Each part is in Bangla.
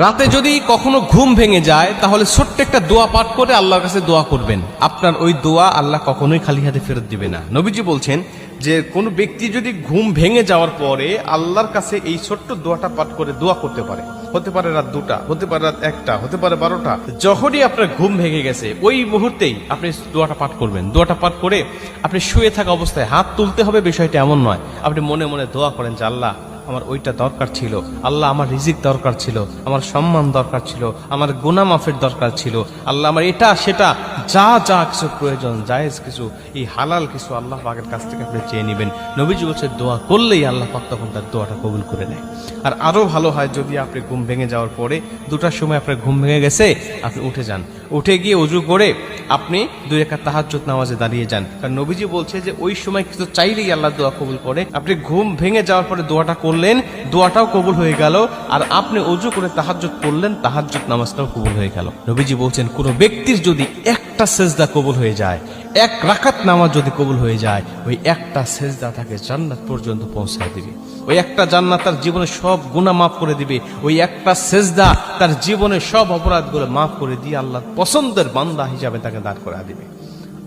রাতে যদি কখনো ঘুম ভেঙে যায় তাহলে ছোট্ট একটা দোয়া পাঠ করে আল্লাহর কাছে দোয়া করবেন। আপনার ওই দোয়া আল্লাহ কখনোই খালি হাতে ফেরত দিবে না। নবীজি বলছেন যে কোনো ব্যক্তি যদি ঘুম ভেঙে যাওয়ার পরে আল্লাহর কাছে এই ছোট্ট দোয়াটা পাঠ করে দোয়া করতে পারে, হতে পারে রাত 2টা, হতে পারে রাত 1টা, হতে পারে 12টা, যখনই আপনার ঘুম ভেঙে গেছে ওই মুহূর্তেই আপনি দোয়াটা পাঠ করবেন। দোয়াটা পাঠ করে আপনি শুয়ে থাকা অবস্থায় হাত তুলতে হবে, বিষয়টা এমন নয়। আপনি মনে মনে দোয়া করেন যে আল্লাহ আমার ওইটা দরকার ছিল, আল্লাহ আমার রিজিক দরকার ছিল, আমার সম্মান দরকার ছিল, আমার গুনাহ মাফের দরকার ছিল, আল্লাহ আমার এটা সেটা যা যা কিছু প্রয়োজন, জায়েজ কিছু, এই হালাল কিছু আল্লাহ পাকের কাছ থেকে আপনি চেয়ে নেবেন। নবীজি বলছে দোয়া করলেই আল্লাহ পাক তখন তার দোয়াটা কবুল করে নেয়। আর আরো ভালো হয় যদি আপনি ঘুম ভেঙে যাওয়ার পরে 2টার সময় আপনার ঘুম ভেঙে গেছে, আপনি উঠে যান, উঠে গিয়ে ওযু করে আপনি 2 রাকাত তাহাজ্জুদ নামাজে দাঁড়িয়ে যান। কারণ নবীজি বলছে যে ওই সময় কিছু চাইলেই আল্লাহ দোয়া কবুল করে। আপনি ঘুম ভেঙে যাওয়ার পরে দোয়াটা করলেন, দোয়াটাও কবুল হয়ে গেল, আর আপনি ওযু করে তাহাজ্জুদ করলেন, তাহাজ্জুদ নামাজটাও কবুল হয়ে গেল। নবীজি বলছেন কোন ব্যক্তির যদি একটা সেজদা কবুল হয়ে যায়, 1 রাকাত নামাজ যদি কবুল হয়ে যায়, ওই একটা সেজদা তাকে জান্নাত পর্যন্ত পৌঁছায় দিবে। ওই একটা জান্নাত তার জীবনে সব গুনাহ মাফ করে দিবে। ওই একটা সেজদা তার জীবনে সব অপরাধগুলো মাফ করে দিয়ে আল্লাহর পছন্দের বান্দা হিসাবে তাকে দাঁড় করা দিবে।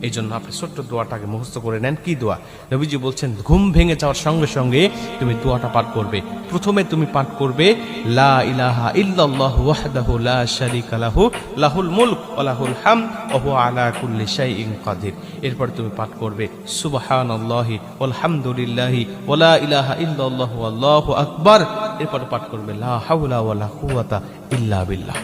এই জন্য আপনি ছোট্ট দোয়াটাকে মুখস্থ করে নেন। কি দোয়া? নবীজি বলছেন ঘুম ভেঙে যাওয়ার সঙ্গে সঙ্গে তুমি দোয়াটা পাঠ করবে। প্রথমে তুমি পাঠ করবে লা ইলাহা ইল্লাল্লাহু ওয়াহদাহু লা শারীকা লাহু লাহুল মুলক ওয়া লাহুল হামদ ওয়া হুয়া আলা কুল্লি শাইইন কাদির। এরপর তুমি পাঠ করবে সুবহানাল্লাহি ওয়াল হামদুলিল্লাহি ওয়া লা ইলাহা ইল্লাল্লাহু আল্লাহু আকবার। এরপর পাঠ করবে লা হাওলা ওয়া লা কুওয়াতা ইল্লা বিল্লাহ।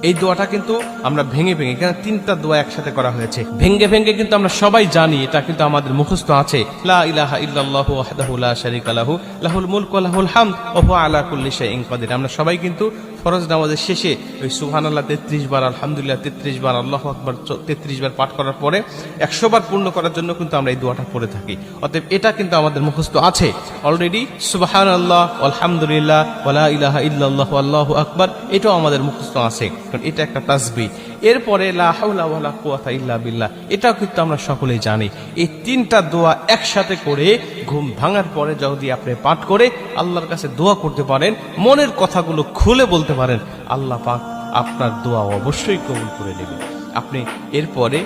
এই দোয়াটা কিন্তু আমরা ভেঙে ভেঙে, এখানে 3টা দোয়া একসাথে করা হয়েছে, ভেঙে ভেঙে কিন্তু আমরা সবাই জানি, এটা কিন্তু আমাদের মুখস্থ আছে। লা ইলাহা ইল্লাল্লাহু ওয়াহদাহু লা শারীকা লাহু লাহুল মুলক ওয়া লাহুল হামদ ওয়া হুয়া আলা কুল্লি শাইইন কাদির। আমরা সবাই কিন্তু ফরজ নামাজের শেষে ওই সুবহানাল্লাহ 33 বার, আলহামদুলিল্লাহ 33 বার, আল্লাহু আকবার 33 বার পাঠ করার পরে 100 বার পূর্ণ করার জন্য কিন্তু আমরা এই দোয়াটা পড়ে থাকি। অতএব এটা কিন্তু আমাদের মুখস্থ আছে অলরেডি। সুবহানাল্লাহ, আলহামদুলিল্লাহ, ওয়া লা ইলাহা ইল্লাল্লাহু আল্লাহু আকবার, এটাও আমাদের মুখস্থ আছে, কারণ এটা একটা তাসবিহ। এরপরে লা হাওলা ওয়া লা কুওয়াতা ইল্লা বিল্লাহ, এটাও কিন্তু আমরা সকলেই জানি। এই 3টা দোয়া একসাথে করে ঘুম ভাঙার পরে যদি আপনি পাঠ করে আল্লাহর কাছে দোয়া করতে পারেন, মনের কথাগুলো খুলে বলতে পারেন, আল্লাহ পাক আপনার দোয়া অবশ্যই কবুল করে নেবেন। আপনি এরপরে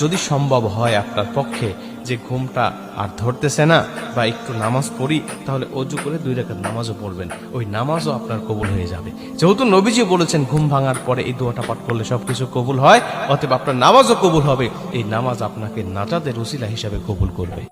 যদি সম্ভব হয় আপনার পক্ষে যে ঘুমটা আর ধরতেছে না বা একটু নামাজ পড়ি, তাহলে ওযু করে 2 রাকাত নামাজও পড়বেন, ওই নামাজও আপনার কবুল হয়ে যাবে। যেহেতু নবীজি বলেছেন ঘুম ভাঙার পরে এই দোয়াটা পাঠ করলে সবকিছু কবুল হয়, অতএব আপনার নামাজও কবুল হবে। এই নামাজ আপনাকে নাজাতের ওসিলা হিসাবে কবুল করবে।